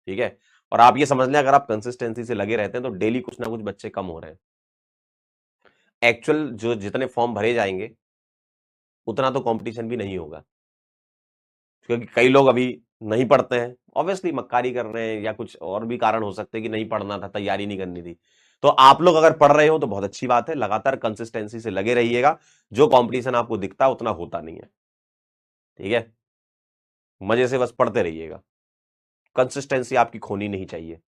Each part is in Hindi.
ठीक है। और आप ये समझ लें अगर आप कंसिस्टेंसी से लगे रहते हैं तो डेली कुछ ना कुछ बच्चे कम हो रहे हैं। एक्चुअल जो जितने फॉर्म भरे जाएंगे उतना तो कंपटीशन भी नहीं होगा, क्योंकि कई लोग अभी नहीं पढ़ते हैं, ऑब्वियसली मक्कारी कर रहे हैं या कुछ और भी कारण हो सकते हैं कि नहीं पढ़ना था, तैयारी नहीं करनी थी। तो आप लोग अगर पढ़ रहे हो तो बहुत अच्छी बात है, लगातार कंसिस्टेंसी से लगे रहिएगा। जो कंपटीशन आपको दिखता है उतना होता नहीं है, ठीक है। मजे से बस पढ़ते रहिएगा, कंसिस्टेंसी आपकी खोनी नहीं चाहिए।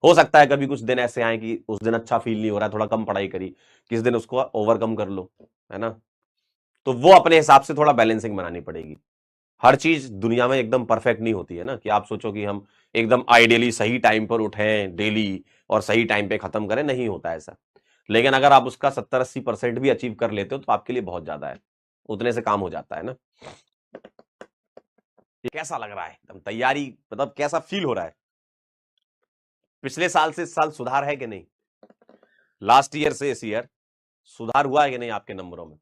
हो सकता है कभी कुछ दिन ऐसे आए कि उस दिन अच्छा फील नहीं हो रहा है, थोड़ा कम पढ़ाई करी, किस दिन उसको ओवरकम कर लो, है ना। तो वो अपने हिसाब से थोड़ा बैलेंसिंग बनानी पड़ेगी। हर चीज दुनिया में एकदम परफेक्ट नहीं होती है ना, कि आप सोचो कि हम एकदम आइडियली सही टाइम पर उठें डेली और सही टाइम पे खत्म करें, नहीं होता ऐसा। लेकिन अगर आप उसका 70-80% भी अचीव कर लेते हो तो आपके लिए बहुत ज्यादा है, उतने से काम हो जाता है ना। ये कैसा लग रहा है एकदम तैयारी, मतलब कैसा फील हो रहा है? पिछले साल से इस साल सुधार है कि नहीं? लास्ट ईयर से इस ईयर सुधार हुआ है कि नहीं आपके नंबरों में?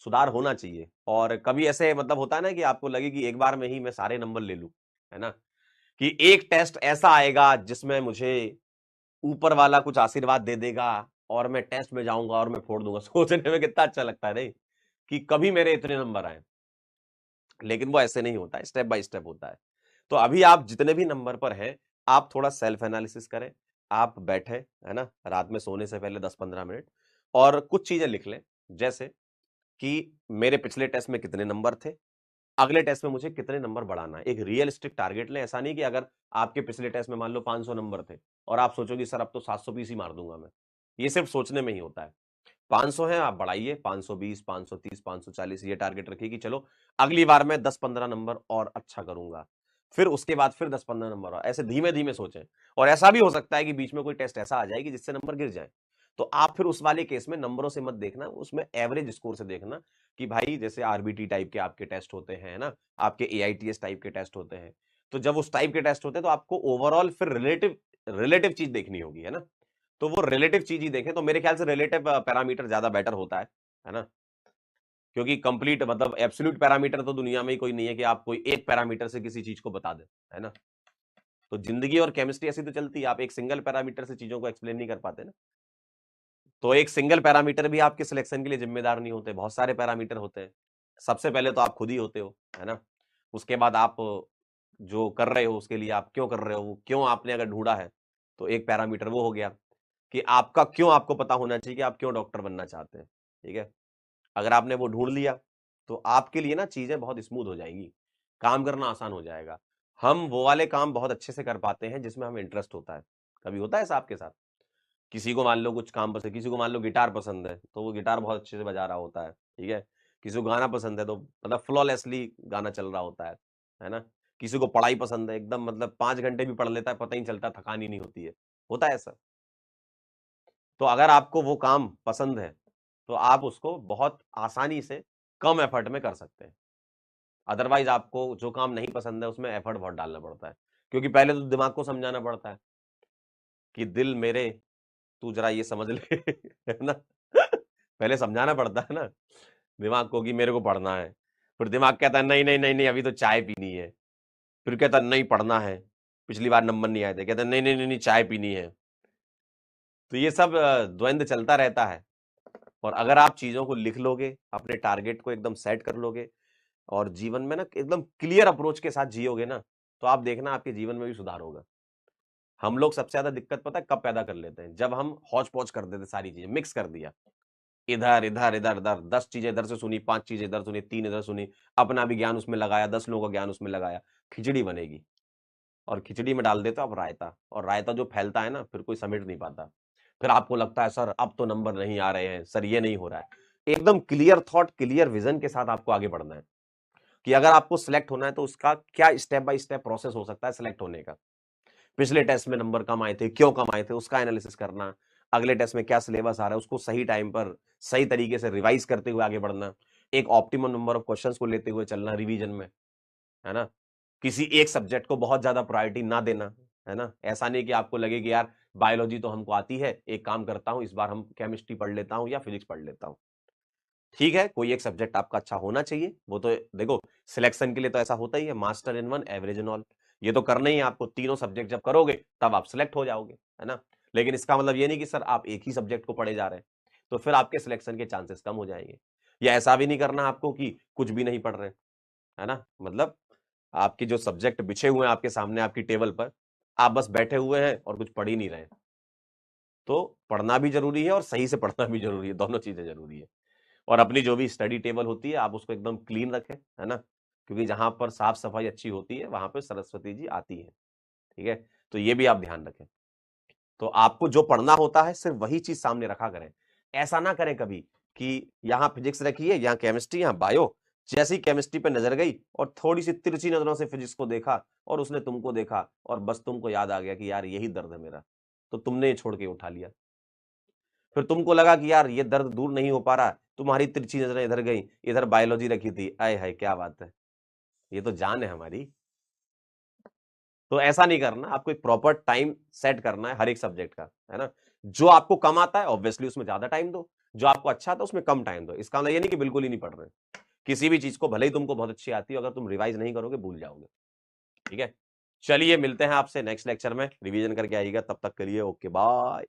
सुधार होना चाहिए। और कभी ऐसे मतलब होता है ना कि आपको लगे कि एक बार में ही मैं सारे नंबर ले लूं, है ना, कि एक टेस्ट ऐसा आएगा जिसमें मुझे ऊपर वाला कुछ आशीर्वाद दे देगा और मैं टेस्ट में जाऊंगा और मैं फोड़ दूंगा। सोचने में कितना अच्छा लगता है नहीं, कि कभी मेरे इतने नंबर आए। लेकिन वो ऐसे नहीं होता है, स्टेप बाय स्टेप होता है। तो अभी आप जितने भी नंबर पर हैं, आप थोड़ा सेल्फ एनालिसिस करें। आप बैठे, है ना, रात में सोने से पहले 10-15 मिनट और कुछ चीजें लिख लें, जैसे कि मेरे पिछले टेस्ट में कितने नंबर थे, अगले टेस्ट में मुझे कितने नंबर बढ़ाना है। एक रियलिस्टिक टारगेट लें। ऐसा नहीं कि अगर आपके पिछले टेस्ट में मान लो 500 नंबर थे और आप सोचोगे सर अब तो 720 ही मार दूंगा मैं, ये सिर्फ सोचने में ही होता है। 500 है, आप बढ़ाइए 520, 530, 540, ये टारगेट रखिए कि चलो अगली बार मैं 10-15 नंबर और अच्छा करूंगा। फिर उसके बाद फिर 10-15 नंबर और ऐसे धीमे धीमे सोचें। और ऐसा भी हो सकता है कि बीच में कोई टेस्ट ऐसा आ जाए कि जिससे नंबर गिर जाए, तो आप फिर उस वाले केस में नंबरों से मत देखना, उसमें एवरेज स्कोर से देखना। कि भाई जैसे आरबीटी टाइप के आपके टेस्ट होते हैं ना, आपके एआईटीएस टाइप के टेस्ट होते हैं, तो जब उस टाइप के टेस्ट होते हैं तो आपको ओवरऑल फिर रिलेटिव रिलेटिव चीज देखनी होगी, है ना। तो वो रिलेटिव चीज ही देखें, तो मेरे ख्याल से रिलेटिव पैरामीटर ज्यादा बेटर होता है ना। क्योंकि कंप्लीट मतलब एब्सोल्यूट पैरामीटर तो दुनिया में ही कोई नहीं है कि आप कोई एक पैरामीटर से किसी चीज को बता दें, है ना। तो जिंदगी और केमिस्ट्री ऐसी तो चलती है, आप एक सिंगल पैरामीटर से चीजों को एक्सप्लेन नहीं कर पाते ना। तो एक सिंगल पैरामीटर भी आपके सिलेक्शन के लिए जिम्मेदार नहीं होते, बहुत सारे पैरामीटर होते हैं। सबसे पहले तो आप खुद ही होते हो, है ना। उसके बाद आप जो कर रहे हो उसके लिए आप क्यों कर रहे हो, क्यों आपने अगर ढूंढा है तो एक पैरामीटर वो हो गया, कि आपका क्यों आपको पता होना चाहिए कि आप क्यों डॉक्टर बनना चाहते हैं, ठीक है। अगर आपने वो ढूंढ लिया तो आपके लिए ना चीजें बहुत स्मूथ हो जाएंगी, काम करना आसान हो जाएगा। हम वो वाले काम बहुत अच्छे से कर पाते हैं जिसमें हमें इंटरेस्ट होता है। कभी होता है ऐसा आपके साथ? किसी को मान लो कुछ काम पसंद, किसी को मान लो गिटार पसंद है तो वो गिटार बहुत अच्छे से बजा रहा होता है, ठीक है। किसी को गाना पसंद है तो मतलब फ्लॉलेसली गाना चल रहा होता है ना। किसी को पढ़ाई पसंद है, एकदम मतलब 5 घंटे भी पढ़ लेता है, पता ही नहीं चलता, थकान ही नहीं होती है। होता है ऐसा। तो अगर आपको वो काम पसंद है तो आप उसको बहुत आसानी से कम एफर्ट में कर सकते हैं। अदरवाइज आपको जो काम नहीं पसंद है उसमें एफर्ट बहुत डालना पड़ता है, क्योंकि पहले तो दिमाग को समझाना पड़ता है कि दिल मेरे तू जरा ये समझ ले। है ना। पहले समझाना पड़ता है ना दिमाग को कि मेरे को पढ़ना है। फिर दिमाग कहता है नहीं नहीं नहीं नहीं अभी तो चाय पीनी है। फिर कहता है नहीं पढ़ना है, पिछली बार नंबर नहीं आए थे, कहता है नहीं नहीं नहीं नहीं चाय पीनी है। तो ये सब द्वंद्व चलता रहता है। और अगर आप चीजों को लिख लोगे, अपने टारगेट को एकदम सेट कर लोगे और जीवन में ना एकदम क्लियर अप्रोच के साथ जियोगे ना, तो आप देखना आपके जीवन में भी सुधार होगा। हम लोग सबसे ज्यादा दिक्कत पता है कब पैदा कर लेते हैं? जब हम हौच पौच कर देते, सारी चीजें मिक्स कर दिया, इधर इधर इधर उधर, 10 चीजें इधर से सुनी, 5 चीजें इधर सुनी, 3 इधर सुनी, अपना भी ज्ञान उसमें लगाया, 10 लोगों का ज्ञान उसमें लगाया, खिचड़ी बनेगी। और खिचड़ी में डाल देते हो आप रायता, और रायता जो फैलता है ना फिर कोई समेट नहीं पाता। फिर आपको लगता है सर अब तो नंबर नहीं आ रहे हैं, सर ये नहीं हो रहा है। एकदम क्लियर थॉट क्लियर विजन के साथ आपको आगे बढ़ना है, कि अगर आपको सिलेक्ट होना है तो उसका क्या स्टेप बाय स्टेप प्रोसेस हो सकता है सिलेक्ट होने का। पिछले टेस्ट में नंबर कम आए थे, क्यों कम आए थे, उसका एनालिसिस करना। अगले टेस्ट में क्या सिलेबस आ रहा है उसको सही टाइम पर सही तरीके से रिवाइज करते हुए आगे बढ़ना। एक ऑप्टिमम नंबर ऑफ क्वेश्चंस को लेते हुए चलना रिवीजन में, है ना। किसी एक सब्जेक्ट को बहुत ज्यादा प्रायोरिटी ना देना, है ना। ऐसा नहीं कि आपको लगे कि यार बायोलॉजी तो हमको आती है, एक काम करता हूं इस बार हम केमिस्ट्री पढ़ लेता हूं या फिजिक्स पढ़ लेता हूं। ठीक है, कोई एक सब्जेक्ट आपका अच्छा होना चाहिए, वो तो देखो सिलेक्शन के लिए तो ऐसा होता ही है, master in one average in all. ये तो करना ही है आपको, तीनों सब्जेक्ट जब करोगे तब आप सिलेक्ट हो जाओगे, है ना। लेकिन इसका मतलब ये नहीं कि सर आप एक ही सब्जेक्ट को पढ़े जा रहे हैं, तो फिर आपके सिलेक्शन के चांसेस कम हो जाएंगे। या ऐसा भी नहीं करना आपको कि कुछ भी नहीं पढ़ रहे, है ना, मतलब आपके जो सब्जेक्ट बिछे हुए हैं आपके सामने आपकी टेबल पर, आप बस बैठे हुए हैं और कुछ पढ़ ही नहीं रहे। तो पढ़ना भी जरूरी है और सही से पढ़ना भी जरूरी है, दोनों चीजें जरूरी है। और अपनी जो भी स्टडी टेबल होती है आप उसको एकदम क्लीन रखें, है ना, क्योंकि जहां पर साफ सफाई अच्छी होती है वहां पर सरस्वती जी आती है, ठीक है। तो ये भी आप ध्यान रखें। तो आपको जो पढ़ना होता है सिर्फ वही चीज सामने रखा करें। ऐसा ना करें कभी कि यहाँ फिजिक्स रखी है, यहाँ केमिस्ट्री, यहाँ बायो, जैसी केमिस्ट्री पे नजर गई और थोड़ी सी तिरछी नजरों से फिजिक्स को देखा और उसने तुमको देखा और बस तुमको याद आ गया कि यार यही दर्द है मेरा, तो तुमने ये छोड़ के उठा लिया। फिर तुमको लगा कि यार ये दर्द दूर नहीं हो पा रहा, तुम्हारी तिरछी नजरें इधर गई, इधर बायोलॉजी रखी थी, आय हाय क्या बात है, ये तो जान है हमारी। तो ऐसा नहीं करना, आपको एक प्रॉपर टाइम सेट करना है हर एक सब्जेक्ट का, है ना। जो आपको कम आता है ऑब्वियसली उसमें ज्यादा टाइम दो, जो आपको अच्छा आता है उसमें कम टाइम दो। इसका मतलब ये नहीं कि बिल्कुल ही नहीं पढ़ रहे, किसी भी चीज को भले ही तुमको बहुत अच्छी आती है, अगर तुम रिवाइज नहीं करोगे भूल जाओगे, ठीक है। चलिए मिलते हैं आपसे नेक्स्ट लेक्चर में, रिवीजन करके आइएगा, तब तक के लिए ओके बाय।